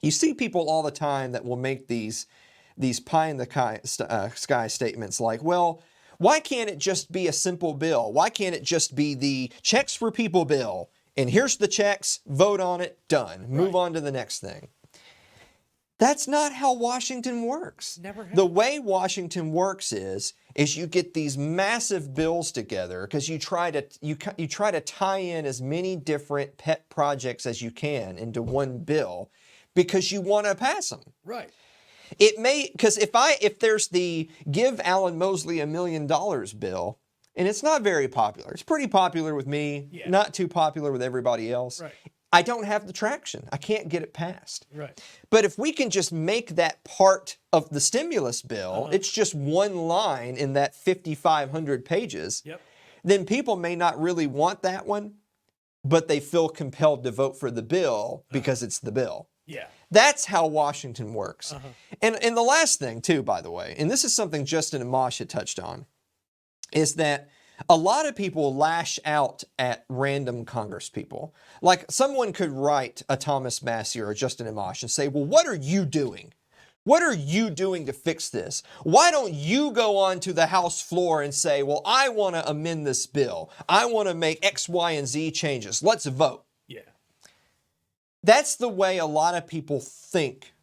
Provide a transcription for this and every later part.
You see people all the time that will make these pie in the sky statements like, well, why can't it just be a simple bill? Why can't it just be the checks for people bill? And here's the checks, vote on it, done. Move on to the next thing. That's not how Washington works. Never has. The way Washington works is you get these massive bills together because you try to tie in as many different pet projects as you can into one bill because you want to pass them. Right. It may, because if there's the give Alan Mosley $1 million bill, and it's not very popular. It's pretty popular with me, not too popular with everybody else. Right. I don't have the traction. I can't get it passed. Right. But if we can just make that part of the stimulus bill, it's just one line in that 5,500 pages, then people may not really want that one, but they feel compelled to vote for the bill because it's the bill. Yeah. That's how Washington works. And the last thing, too, by the way, and this is something Justin and Mosh had touched on, is that a lot of people lash out at random Congress people. Like someone could write a Thomas Massey or a Justin Amash and say, well, what are you doing? What are you doing to fix this? Why don't you go on to the House floor and say, well, I want to amend this bill. I want to make X, Y, and Z changes. Let's vote. Yeah. That's the way a lot of people think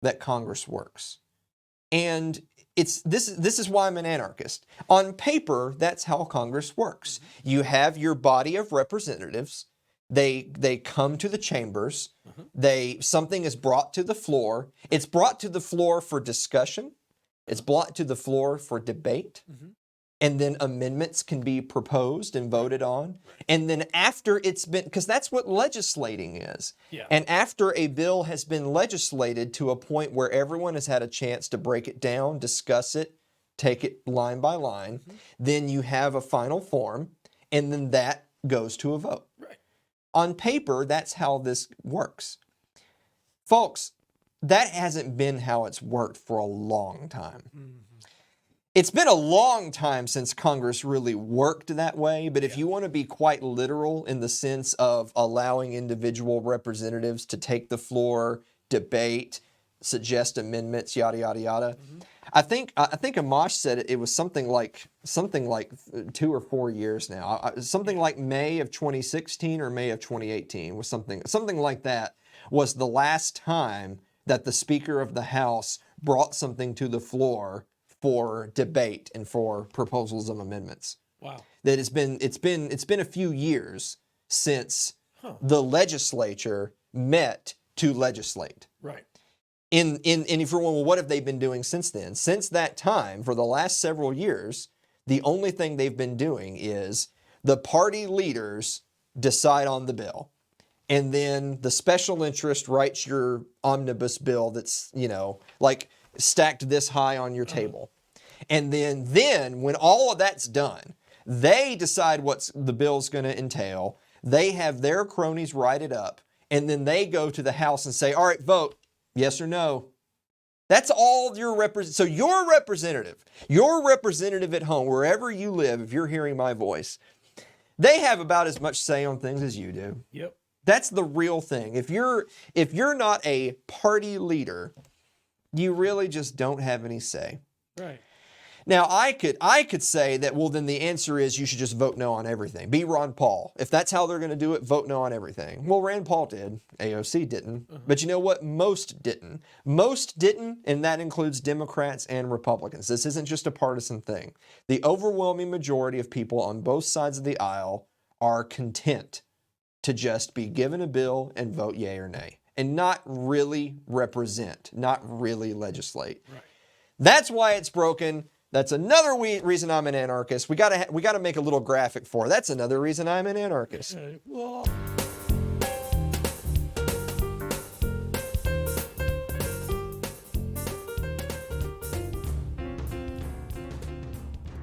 that Congress works. And this is why I'm an anarchist. On paper, that's how Congress works. You have your body of representatives. They come to the chambers. Something is brought to the floor. It's brought to the floor for discussion. It's brought to the floor for debate. And then amendments can be proposed and voted on. And then after it's been, because that's what legislating is. Yeah. And after a bill has been legislated to a point where everyone has had a chance to break it down, discuss it, take it line by line, then you have a final form, and then that goes to a vote. Right. On paper, that's how this works. Folks, that hasn't been how it's worked for a long time. It's been a long time since Congress really worked that way, but if you want to be quite literal in the sense of allowing individual representatives to take the floor, debate, suggest amendments, yada yada yada, I think Amash said it was something like 2 or 4 years now, something like May of 2016 or May of 2018 was something like that was the last time that the Speaker of the House brought something to the floor for debate and for proposals of amendments. Wow. That it's been a few years since the legislature met to legislate. Right. And if you're wondering, well, what have they been doing since then? Since that time, for the last several years, the only thing they've been doing is the party leaders decide on the bill. And then the special interest writes your omnibus bill that's, like stacked this high on your table. And then when all of that's done, they decide what the bill's going to entail. They have their cronies write it up. And then they go to the House and say, all right, vote, yes or no. That's all your representative. So your representative at home, wherever you live, if you're hearing my voice, they have about as much say on things as you do. Yep. That's the real thing. If you're not a party leader, you really just don't have any say. Right. Now, I could say that, well, then the answer is you should just vote no on everything. Be Ron Paul. If that's how they're going to do it, vote no on everything. Well, Rand Paul did. AOC didn't. But you know what? Most didn't. Most didn't, and that includes Democrats and Republicans. This isn't just a partisan thing. The overwhelming majority of people on both sides of the aisle are content to just be given a bill and vote yay or nay, and not really represent, not really legislate. Right. That's why it's broken. That's another reason I'm an anarchist. We gotta make a little graphic for it. That's another reason I'm an anarchist. Well.